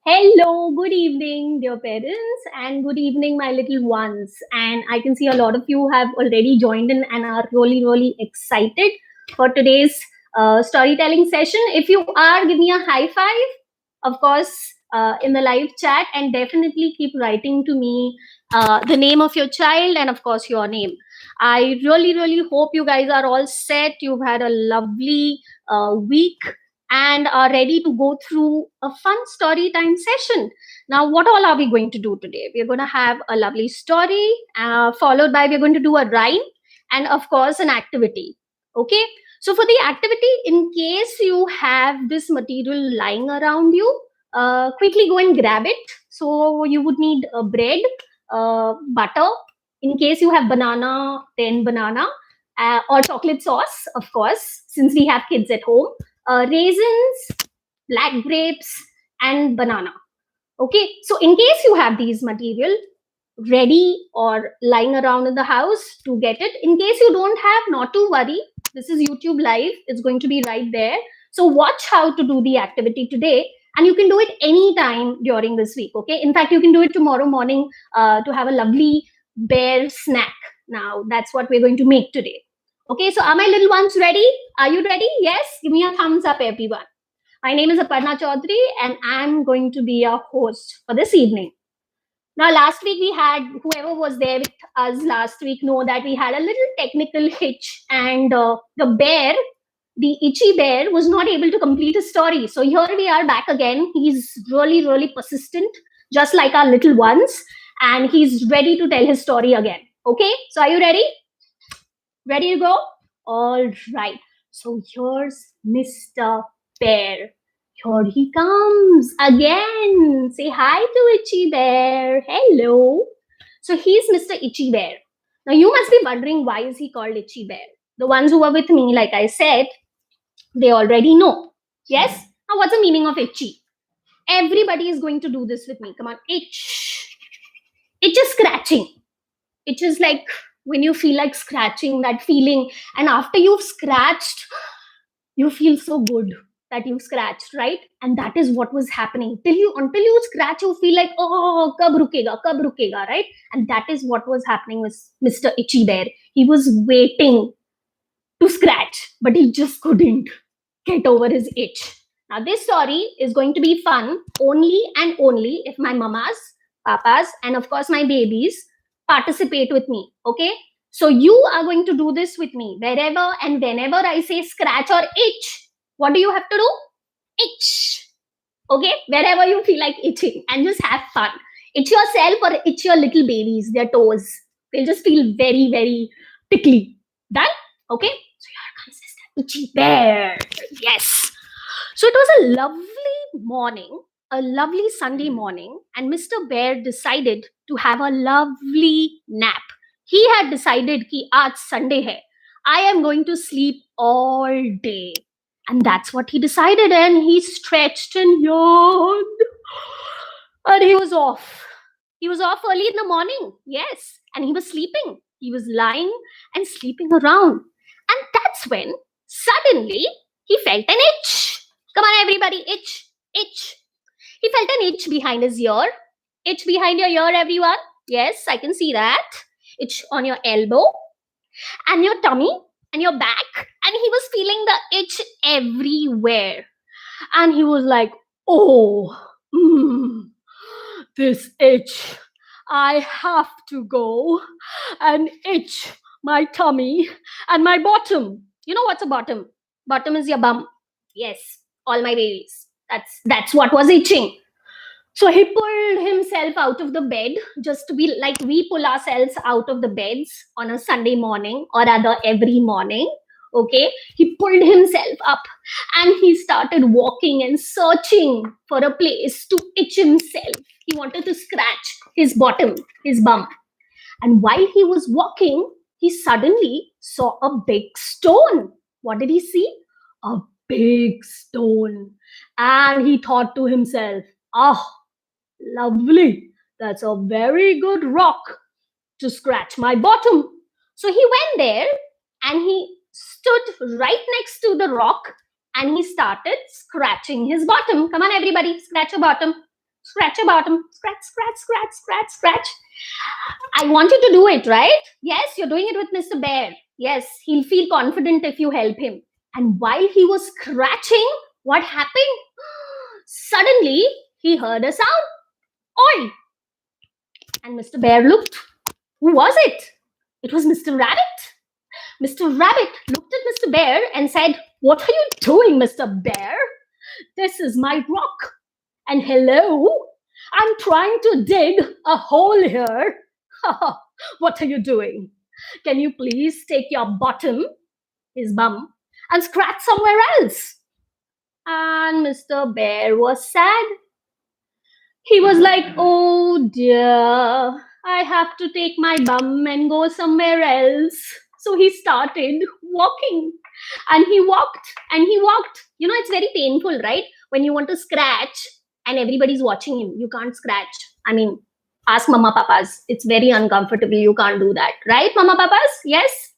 Hello, good evening, dear parents, and good evening, my little ones. And I can see a lot of you have already joined in and are really, really excited for today's storytelling session. If you are, give me a high five, of course, in the live chat, and definitely keep writing to me the name of your child and, of course, your name. I really, really hope you guys are all set. You've had a lovely week and are ready to go through a fun story time session. Now, what all are we going to do today? We're going to have a lovely story, followed by we're going to do a rhyme and, of course, an activity. Okay. So, for the activity, in case you have this material lying around you, quickly go and grab it. So, you would need bread, butter. In case you have banana, then banana, or chocolate sauce, of course, since we have kids at home, raisins, black grapes, and banana. Okay, so in case you have these material ready or lying around in the house, to get it. In case you don't have, not to worry. This is YouTube Live. It's going to be right there. So watch how to do the activity today, and you can do it anytime during this week. Okay, in fact, you can do it tomorrow morning to have a lovely bear snack. Now that's what we're going to make today. Okay, so are my little ones ready? Are you ready? Yes? Give me a thumbs up, everyone. My name is Aparna Chaudhary, and I'm going to be your host for this evening. Now, last week we had, whoever was there with us last week know that we had a little technical hitch, and the itchy bear, was not able to complete his story. So here we are back again. He's really, really persistent, just like our little ones, and he's ready to tell his story again. Okay, so are you ready? Ready to go? All right. So here's Mr. Bear. Here he comes again. Say hi to Itchy Bear. Hello. So he's Mr. Itchy Bear. Now you must be wondering, why is he called Itchy Bear? The ones who are with me, like I said, they already know. Yes? Now what's the meaning of itchy? Everybody is going to do this with me. Come on. Itch. Itch is scratching. Itch is like when you feel like scratching, that feeling, and after you've scratched, you feel so good that you scratched, right? And that is what was happening until you scratch, you feel like, oh, kab rukega, right? And that is what was happening with Mr. Itchy Bear. He was waiting to scratch, but he just couldn't get over his itch. Now this story is going to be fun only and only if my mamas, papas, and of course my babies participate with me. Okay, so you are going to do this with me wherever and whenever I say scratch or itch. What do you have to do? Itch. Okay, wherever you feel like itching, and just have fun. Itch yourself or itch your little babies, their toes. They'll just feel very, very tickly. Done? Okay, so you're a consistent itchy bear. Yes. So it was a lovely morning, a lovely Sunday morning, and Mr. Bear decided to have a lovely nap. He had decided कि आज Sunday है. I am going to sleep all day. And that's what he decided, and he stretched and yawned. And he was off. He was off early in the morning, yes. And he was sleeping. He was lying and sleeping around. And that's when suddenly he felt an itch. Come on, everybody, itch, itch. He felt an itch behind his ear. Itch behind your ear, everyone. Yes, I can see that. Itch on your elbow and your tummy and your back. And he was feeling the itch everywhere. And he was like, oh, this itch. I have to go and itch my tummy and my bottom. You know what's a bottom? Bottom is your bum. Yes, all my babies. That's what was itching. So he pulled himself out of the bed, just to be like we pull ourselves out of the beds on a Sunday morning, or rather every morning. Okay, he pulled himself up and he started walking and searching for a place to itch himself. He wanted to scratch his bottom, his bum. And while he was walking, he suddenly saw a big stone. What did he see? A big stone. And he thought to himself, oh, lovely. That's a very good rock to scratch my bottom. So he went there and he stood right next to the rock and he started scratching his bottom. Come on, everybody, scratch your bottom. Scratch your bottom. Scratch, scratch, scratch, scratch, scratch. I want you to do it, right? Yes, you're doing it with Mr. Bear. Yes, he'll feel confident if you help him. And while he was scratching, what happened? Suddenly, he heard a sound. Oi! And Mr. Bear looked. Who was it? It was Mr. Rabbit. Mr. Rabbit looked at Mr. Bear and said, "What are you doing, Mr. Bear? This is my rock. And hello, I'm trying to dig a hole here. What are you doing? Can you please take your bottom," his bum, "and scratch somewhere else?" And Mr. Bear was sad. He was like, "Oh dear, I have to take my bum and go somewhere else." So he started walking, and he walked and he walked. You know, it's very painful, right? When you want to scratch and everybody's watching him, you can't scratch. I mean, ask mama papas. It's very uncomfortable. You can't do that, right, mama papas? Yes?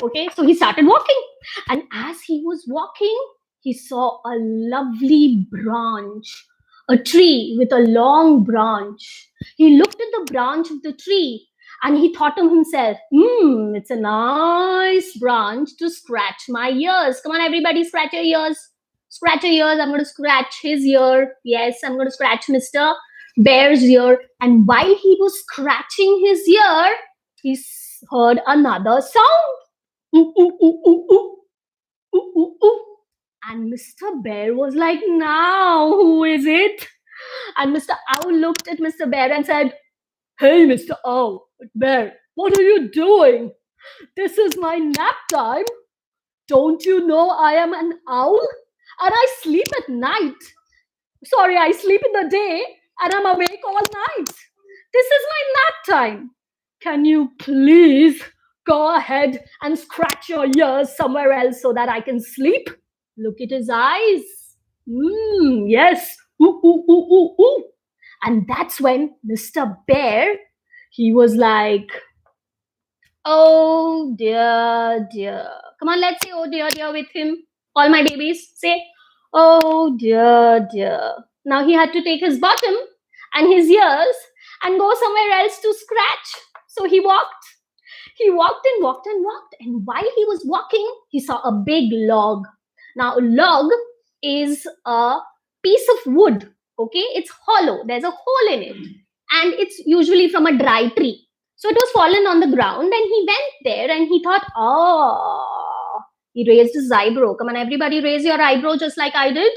Okay, so he started walking. And as he was walking, he saw a lovely branch, a tree with a long branch. He looked at the branch of the tree and he thought to himself, it's a nice branch to scratch my ears. Come on, everybody, scratch your ears. Scratch your ears. I'm going to scratch his ear. Yes, I'm going to scratch Mr. Bear's ear. And while he was scratching his ear, he heard another sound. Ooh, ooh, ooh, ooh, ooh. Ooh, ooh, ooh. And Mr. Bear was like, "Now, who is it?" And Mr. Owl looked at Mr. Bear and said, "Hey, Mr. Owl, Bear, what are you doing? This is my nap time. Don't you know I am an owl? And I sleep at night. Sorry, I sleep in the day and I'm awake all night. This is my nap time. Can you please go ahead and scratch your ears somewhere else so that I can sleep?" Look at his eyes. Yes. Ooh, ooh, ooh, ooh, ooh. And that's when Mr. Bear, he was like, "Oh dear, dear." Come on, let's say "oh dear, dear" with him. All my babies say, "Oh dear, dear." Now he had to take his bottom and his ears and go somewhere else to scratch. So he walked. He walked and walked and walked. And while he was walking, he saw a big log. Now, a log is a piece of wood. Okay, it's hollow. There's a hole in it. And it's usually from a dry tree. So it was fallen on the ground, and he went there and he thought, "Oh," he raised his eyebrow. Come on, everybody, raise your eyebrow just like I did.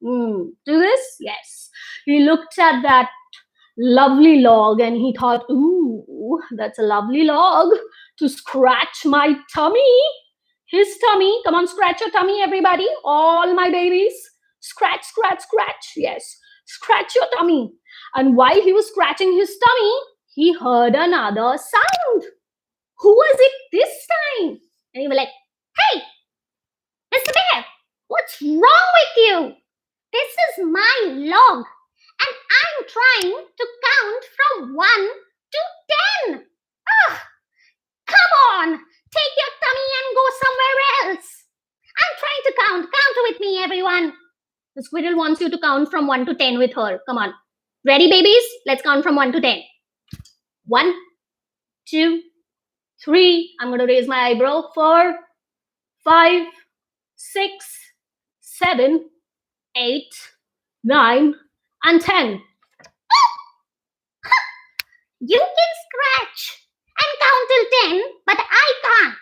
Do this? Yes. He looked at that lovely log and he thought, "Ooh, that's a lovely log to scratch my tummy." His tummy. Come on, scratch your tummy, everybody. All my babies. Scratch, scratch, scratch. Yes. Scratch your tummy. And while he was scratching his tummy, he heard another sound. Who was it this time? And he was like, "Hey, Mr. Bear, what's wrong with you? This is my log, and I'm trying to count from 1 to 10. Ugh, come on, take your tummy and go somewhere else. I'm trying to count. Count with me, everyone." The squirrel wants you to count from 1 to 10 with her. Come on. Ready, babies? Let's count from 1 to 10. 1, 2, 3. I'm going to raise my eyebrow. 4, 5, 6, 7, 8, 9, and 10. You can scratch and count till 10, but I can't.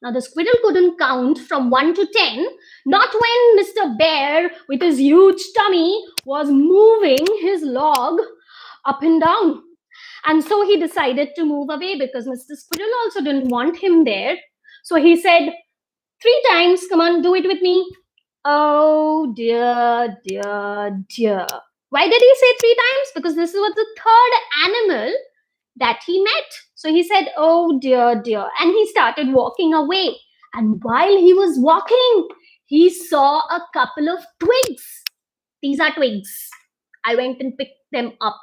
Now, the squirrel couldn't count from 1 to 10, not when Mr. Bear, with his huge tummy, was moving his log up and down. And so he decided to move away because Mr. Squirrel also didn't want him there. So he said 3 times, come on, do it with me. "Oh dear, dear, dear." Why did he say 3 times? Because this was the third animal that he met. So he said, "Oh dear, dear." And he started walking away. And while he was walking, he saw a couple of twigs. These are twigs. I went and picked them up.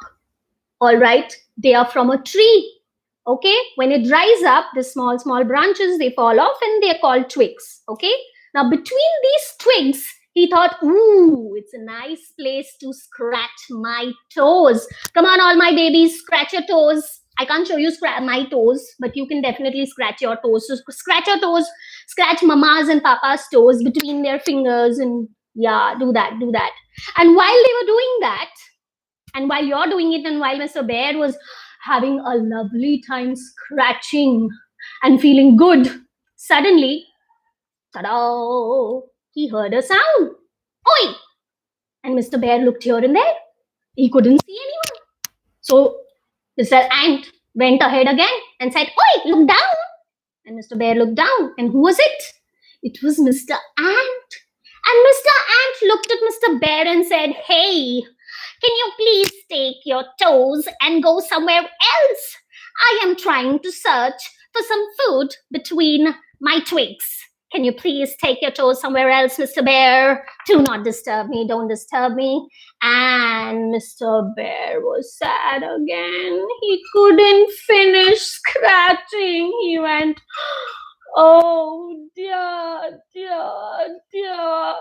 All right, they are from a tree. Okay, when it dries up, the small branches, they fall off and they are called twigs. Okay, now between these twigs, He thought, ooh, it's a nice place to scratch my toes. Come on, all my babies, scratch your toes. I can't show you my toes, but you can definitely scratch your toes. So scratch your toes, scratch mama's and papa's toes between their fingers, and yeah, do that, do that. And while they were doing that, and while you're doing it, and while Mr. Bear was having a lovely time scratching and feeling good, suddenly, ta-da, he heard a sound. Oi! And Mr. Bear looked here and there. He couldn't see anyone. So Mr. Ant went ahead again and said, Oi, look down. And Mr. Bear looked down. And who was it? It was Mr. Ant. And Mr. Ant looked at Mr. Bear and said, Hey, can you please take your toes and go somewhere else? I am trying to search for some food between my twigs. Can you please take your toes somewhere else, Mr. Bear? Do not disturb me. Don't disturb me. And Mr. Bear was sad again. He couldn't finish scratching. He went, oh dear, dear, dear.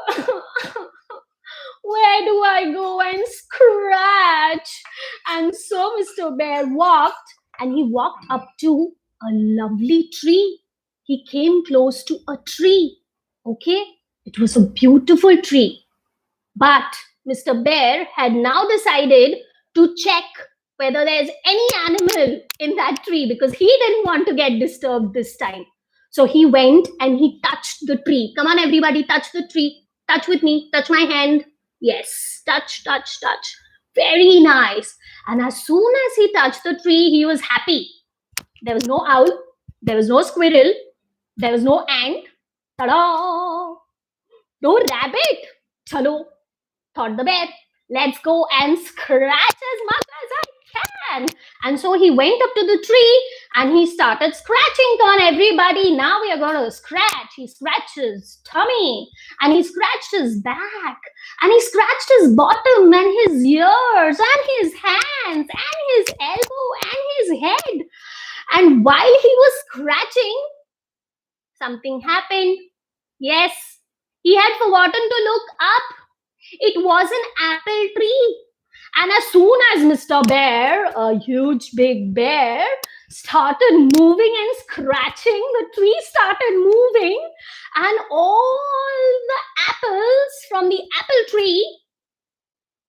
Where do I go and scratch? And so Mr. Bear walked, and he walked up to a lovely tree. He came close to a tree. Okay, it was a beautiful tree. But Mr. Bear had now decided to check whether there's any animal in that tree, because he didn't want to get disturbed this time. So he went and he touched the tree. Come on, everybody, touch the tree. Touch with me. Touch my hand. Yes, touch, touch, touch. Very nice. And as soon as he touched the tree, he was happy. There was no owl. There was no squirrel. There was no ant. Ta-da! No rabbit. Chalo, thought the bear. Let's go and scratch as much as I can. And so he went up to the tree and he started scratching on everybody. Now we are going to scratch. He scratched his tummy and he scratched his back and he scratched his bottom and his ears and his hands and his elbow and his head. And while he was scratching, something happened. Yes, he had forgotten to look up. It was an apple tree. And as soon as Mr. Bear, a huge big bear, started moving and scratching, the tree started moving, and all the apples from the apple tree,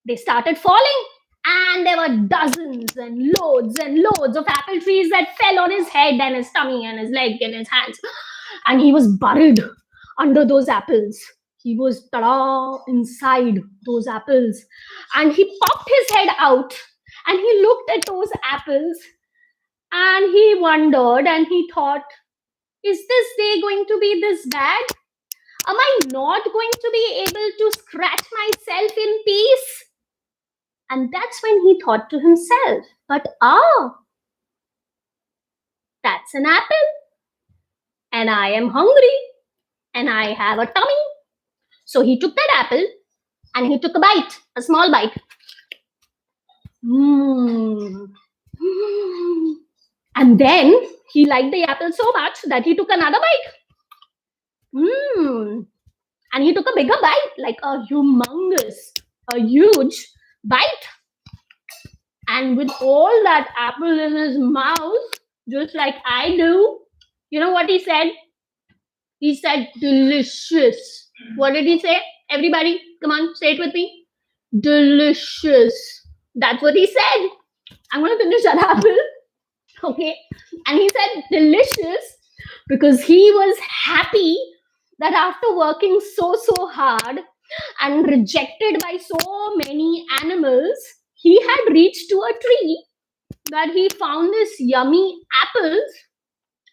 they started falling. And there were dozens and loads of apple trees that fell on his head and his tummy and his leg and his hands. And he was buried under those apples. He was inside those apples. And he popped his head out and he looked at those apples and he wondered and he thought, is this day going to be this bad? Am I not going to be able to scratch myself in peace? And that's when he thought to himself, but that's an apple. And I am hungry. And I have a tummy. So he took that apple and he took a bite, a small bite. And then he liked the apple so much that he took another bite. And he took a bigger bite, like a huge bite. And with all that apple in his mouth, just like I do, you know what he said? He said, delicious. What did he say? Everybody, come on, say it with me. Delicious. That's what he said. I'm going to finish that apple. Okay. And he said delicious because he was happy that after working so hard and rejected by so many animals, he had reached to a tree that he found this yummy apples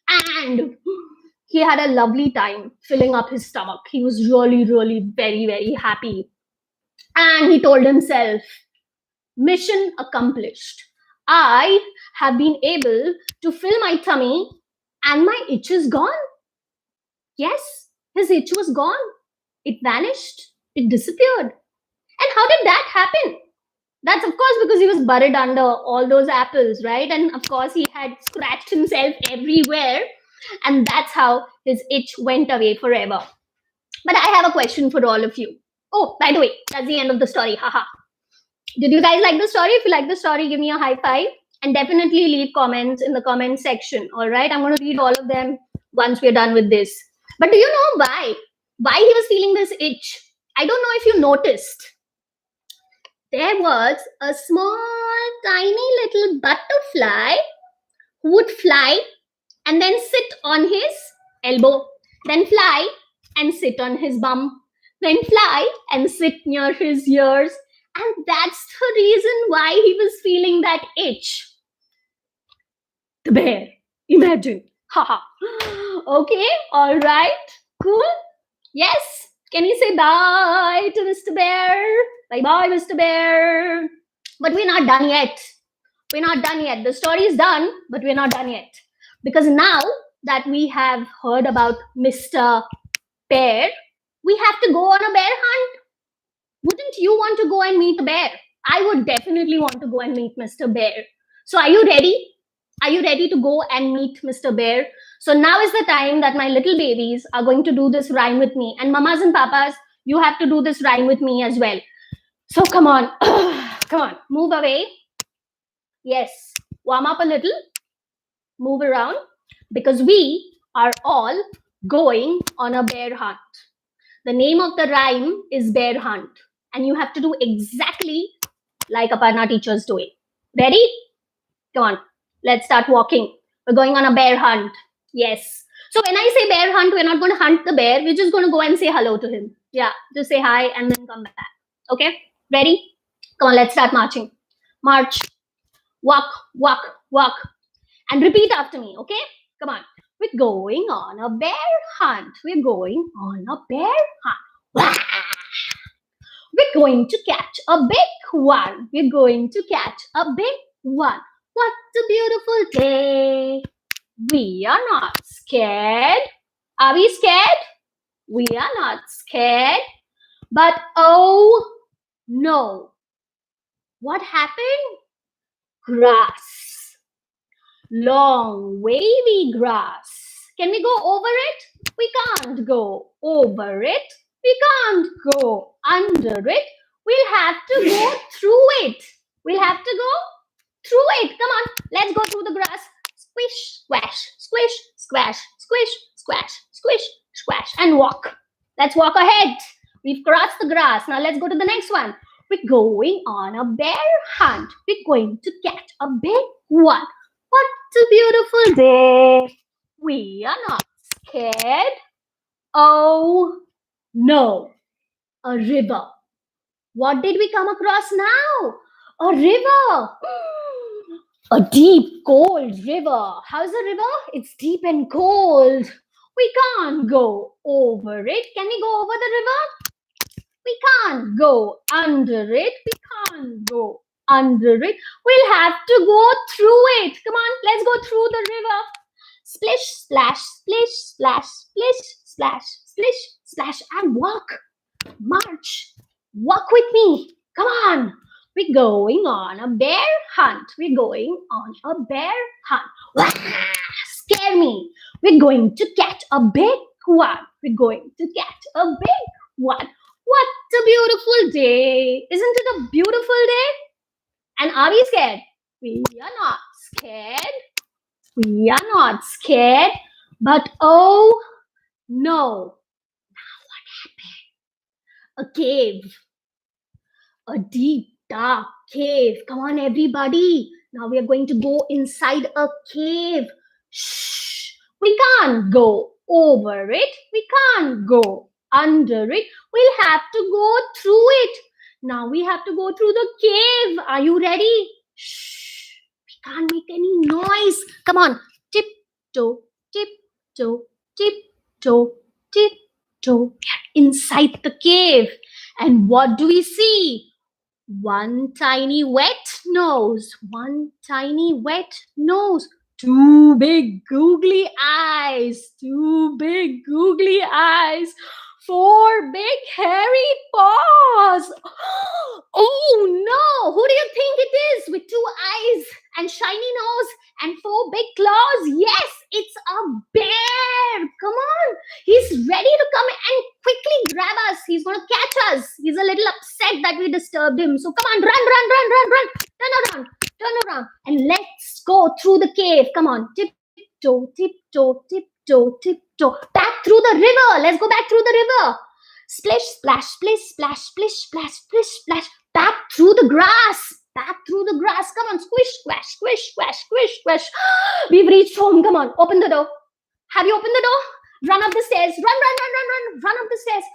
and he had a lovely time filling up his stomach. He was really, very, very happy. And he told himself, mission accomplished. I have been able to fill my tummy and my itch is gone. Yes, his itch was gone. It vanished. It disappeared. And how did that happen? That's of course because he was buried under all those apples, right? And of course he had scratched himself everywhere. And that's how his itch went away forever. But I have a question for all of you. Oh, by the way, that's the end of the story. Haha. Did you guys like the story? If you like the story, give me a high five and definitely leave comments in the comment section. All right, I'm going to read all of them once we're done with this. But do you know why? Why he was feeling this itch? I don't know if you noticed. There was a small, tiny little butterfly who would fly and then sit on his elbow, then fly and sit on his bum, then fly and sit near his ears. And that's the reason why he was feeling that itch. The bear. Imagine. Haha. Okay, all right, cool. Yes. Can you say bye to Mr. Bear? Bye bye, Mr. Bear. But we're not done yet. We're not done yet. The story is done, but we're not done yet. Because now that we have heard about Mr. Bear, we have to go on a bear hunt. Wouldn't you want to go and meet a bear? I would definitely want to go and meet Mr. Bear. So are you ready? Are you ready to go and meet Mr. Bear? So now is the time that my little babies are going to do this rhyme with me. And mamas and papas, you have to do this rhyme with me as well. So come on. Come on. Move away. Yes. Warm up a little. Move around. Because we are all going on a bear hunt. The name of the rhyme is Bear Hunt. And you have to do exactly like Aparna teacher is doing. Ready? Come on. Let's start walking. We're going on a bear hunt. Yes. So when I say bear hunt, we're not going to hunt the bear. We're just going to go and say hello to him. Yeah. Just say hi and then come back. Okay? Ready? Come on. Let's start marching. March. Walk, walk, walk. And repeat after me. Okay? Come on. We're going on a bear hunt. We're going on a bear hunt. We're going to catch a big one. We're going to catch a big one. What a beautiful day. We are not scared. Are we scared? We are not scared. But oh no. What happened? Grass. Long, wavy grass. Can we go over it? We can't go over it. We can't go under it. We'll have to go through it. We'll have to go through it. Come on, let's go through the grass. Squish, squash, squish, squash, squish, squash, squish, squash, and walk. Let's walk ahead. We've crossed the grass. Now let's go to the next one. We're going on a bear hunt. We're going to catch a big one. What a beautiful day. We are not scared. Oh no, a river. What did we come across now? A river. A deep, cold river. How's the river? It's deep and cold. We can't go over it. Can we go over the river? We can't go under it. We can't go under it. We'll have to go through it. Come on, let's go through the river. Splish, splash, splish, splash, splish, splash, splish, splash, and walk. March. Walk with me. Come on. We're going on a bear hunt. We're going on a bear hunt. Wah! Scare me. We're going to catch a big one. We're going to catch a big one. What a beautiful day. Isn't it a beautiful day? And are we scared? We are not scared. We are not scared. But oh no. Now what happened? A cave. A deep, dark cave. Come on, everybody. Now we are going to go inside a cave. Shh. We can't go over it. We can't go under it. We'll have to go through it. Now we have to go through the cave. Are you ready? Shh. We can't make any noise. Come on. Tiptoe, tiptoe, tiptoe, tiptoe. We are inside the cave. And what do we see? One tiny wet nose, one tiny wet nose, two big googly eyes, two big googly eyes, four big hairy paws. Oh no, who do you think it is with two eyes and shiny nose and four big claws? Yes, it's a bear. Come on, he's ready to come and quickly grab us. He's going to catch us. He's a little upset that we disturbed him. So come on, run, run, run, run, run. Turn around, and let's go through the cave. Come on, tiptoe, tiptoe, tiptoe, tiptoe. Back through the river. Let's go back through the river. Splish, splash, splish, splash, splish, splash, splish, splash. Back through the grass. Back through the grass. Come on, squish, squash, squish, squash, squish, squash. We've reached home. Come on, open the door. Have you opened the door? Run up the stairs. Run, run, run, run, run. Run up the stairs.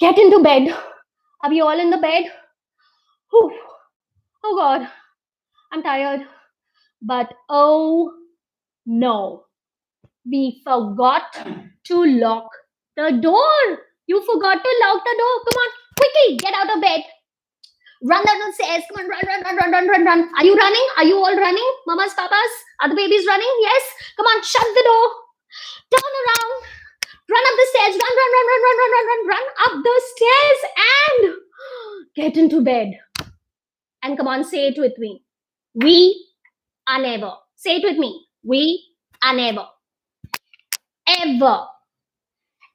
Get into bed. Are we all in the bed? Whew. Oh God, I'm tired. But oh no, we forgot to lock the door. You forgot to lock the door. Come on, quickly get out of bed. Run down the stairs. Come on, run, run, run, run, run, run, run. Are you running? Are you all running? Mamas, papas? Are the babies running? Yes. Come on, shut the door. Turn around. Run up the stairs. Run, run, run, run, run, run, run, run, run up the stairs and get into bed. And come on, say it with me. We are never. Say it with me. We are never, ever,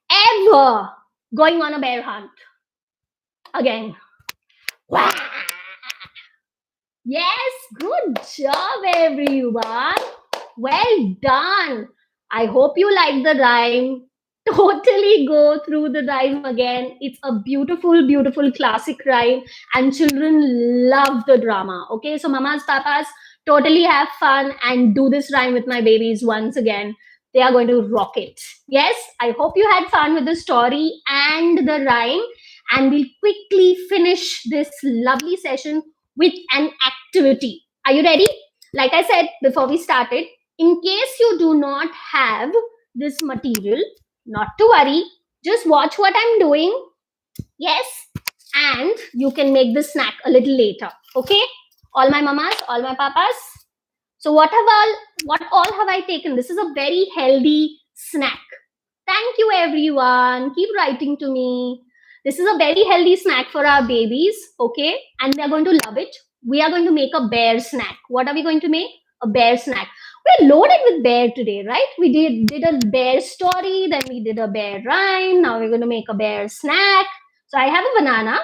ever going on a bear hunt again. Wow. Yes, good job, everyone. Well done. I hope you like the rhyme. Totally go through the rhyme again. It's a beautiful, beautiful classic rhyme, and children love the drama. Okay, so mamas, papas, totally have fun and do this rhyme with my babies once again. They are going to rock it. Yes, I hope you had fun with the story and the rhyme, and we'll quickly finish this lovely session with an activity. Are you ready? Like I said before we started, in case you do not have this material, not to worry, just watch what I'm doing. Yes, and you can make the snack a little later. Okay, all my mamas, all my papas. So what all have I taken? This is a very healthy snack. Thank you, everyone. Keep writing to me. This is a very healthy snack for our babies. Okay, and they're going to love it. We are going to make a bear snack. What are we going to make? A bear snack. We're loaded with bear today, right? We did a bear story, then we did a bear rhyme. Now we're going to make a bear snack. So I have a banana,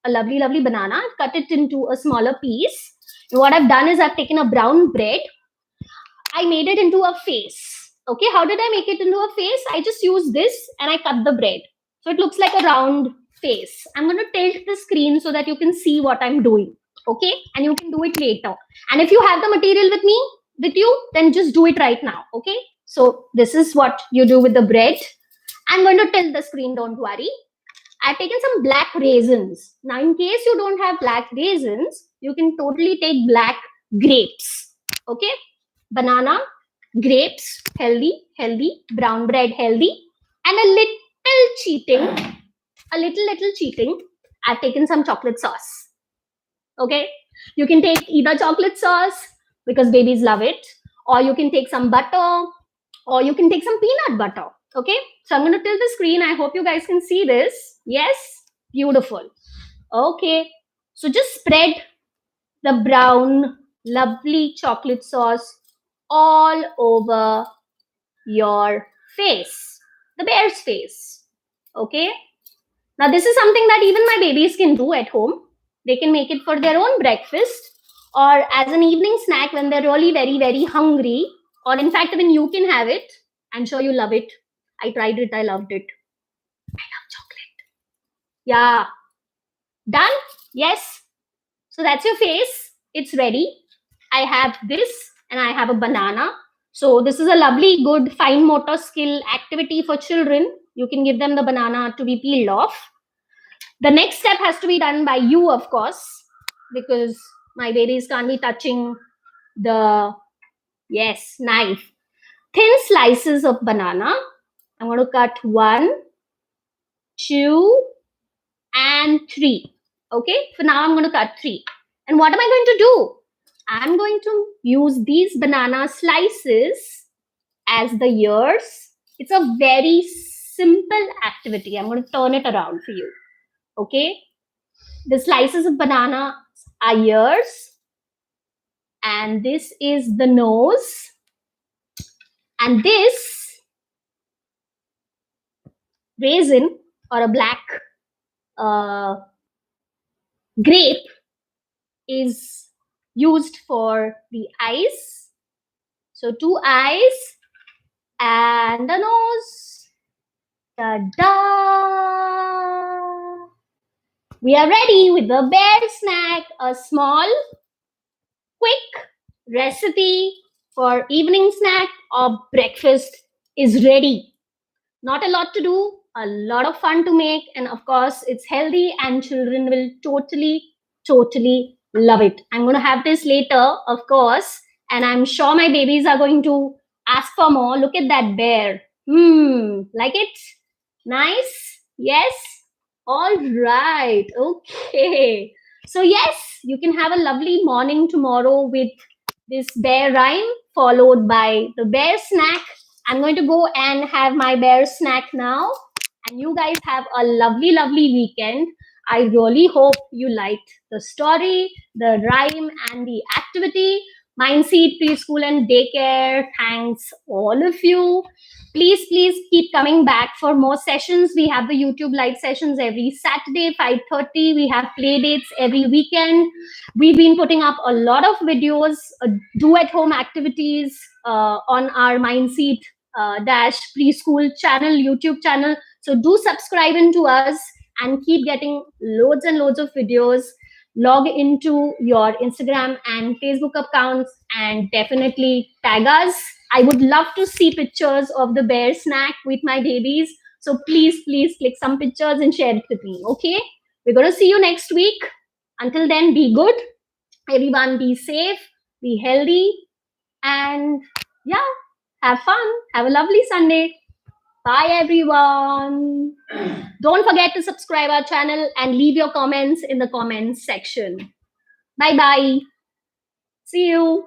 a lovely, lovely banana. I've cut it into a smaller piece. And what I've done is I've taken a brown bread. I made it into a face. Okay, how did I make it into a face? I just used this and I cut the bread. So it looks like a round face. I'm going to tilt the screen so that you can see what I'm doing. Okay, and you can do it later. And if you have the material with you, then just do it right now. Okay, so this is what you do with the bread. I'm going to tilt the screen, don't worry. I've taken some black raisins. Now, in case you don't have black raisins, you can totally take black grapes. Okay, banana, grapes, healthy, brown bread, healthy, and a little cheating. I've taken some chocolate sauce. Okay, you can take either chocolate sauce because babies love it, or you can take some butter, or you can take some peanut butter. Okay, so I'm going to tilt the screen. I hope you guys can see this. Yes, beautiful. Okay, so just spread the brown, lovely chocolate sauce all over your face, the bear's face. Okay, now this is something that even my babies can do at home. They can make it for their own breakfast or as an evening snack when they're really very, very hungry, or in fact, even you can have it. I'm sure you love it. I tried it, I loved it. I love chocolate. Yeah. Done? Yes. So that's your face. It's ready. I have this and I have a banana. So this is a lovely, good, fine motor skill activity for children. You can give them the banana to be peeled off. The next step has to be done by you, of course, because my babies can't be touching the, yes, knife. Thin slices of banana. I'm going to cut 1, 2, and 3. Okay, for now I'm going to cut 3. And what am I going to do? I'm going to use these banana slices as the ears. It's a very simple activity. I'm going to turn it around for you. Okay, the slices of banana are ears, and this is the nose, and this raisin or a black Grape is used for the eyes. So 2 eyes and a nose. Ta-da! We are ready with the bear snack, a small, quick recipe for evening snack or breakfast is ready. Not a lot to do, a lot of fun to make, and of course, it's healthy and children will totally love it. I'm going to have this later, of course, and I'm sure my babies are going to ask for more. Look at that bear. Like it? Nice? Yes? All right. Okay. So, yes, you can have a lovely morning tomorrow with this bear rhyme followed by the bear snack. I'm going to go and have my bear snack now. And you guys have a lovely weekend. I really hope you liked the story, the rhyme, and the activity. Mindseed Preschool and Daycare thanks all of you. Please keep coming back for more sessions. We have the YouTube live sessions every Saturday, 5:30. We have play dates every weekend. We've been putting up a lot of videos, do at home activities on our Mindseed dash preschool channel, YouTube channel. So do subscribe into us and keep getting loads and loads of videos. Log into your Instagram and Facebook accounts and definitely tag us. I would love to see pictures of the bear snack with my babies. So please click some pictures and share it with me. Okay? We're going to see you next week. Until then, be good. Everyone be safe, be healthy, and yeah, have fun. Have a lovely Sunday. Bye, everyone. Don't forget to subscribe our channel and leave your comments in the comments section. Bye bye. See you.